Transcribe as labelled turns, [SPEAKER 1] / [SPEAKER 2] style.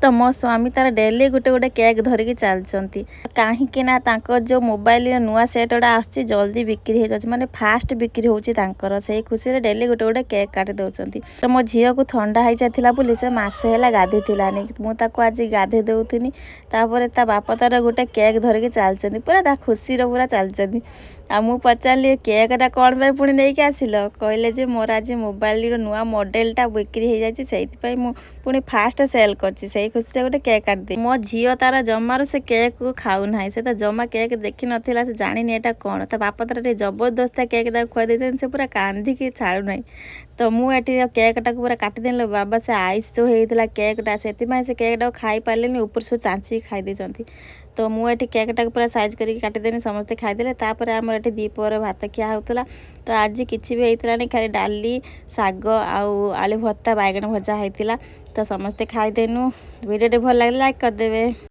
[SPEAKER 1] तो मो स्वामी तार डेली गोटे गोटे केक धरिकी चलती कहीं जो मोबाइल नुआ सेट गुड़ा आस जल्दी बिक्री हो जाए माने फास्ट बिक्री होकर से खुशी में डेली गोटे गोटे केक काटी दौरान। तो मो झील को थंडा हो जाता बोली से मसे है गाधीलानी मुझे आज गाधे दौनी तापर ता बापा तार गोटे केक धरिकी चलती पूरा ता खुशी पूरा चलती। आ मु पचारि केकटा कौन पे पुणी नहीं आसिल कहले जे मोर आज मोबाइल नुआ मॉडलटा बिक्री हो जाए से पुणी फास्ट सेल करछि से खुशी गोटे केक काटदे। मो झील तार जमार से केक को खाऊ ना से जमा केक देखी नाला से जानी एटा कौन ता बापा तार जबरदस्त केक खुआ दे से पूरा कांदिकी छाड़ू ना। तो मुझे केकटा पूरा काटिदेल बाबा से आइस जो होता केकटा से केकटा खाई पारे ऊपर सब चांची खाई देती। तो मुझे केकटा पूरा साइज करके काटिदेनी समस्ते खाईदे तापर आम ये दीपर भात खिया होता। तो आज किसी भी होता खाली डाली शाग आलू भत्ता बैगन भजा होता। तो समस्ते खाईदेनु वीडियो भल लगे लाइक करदे।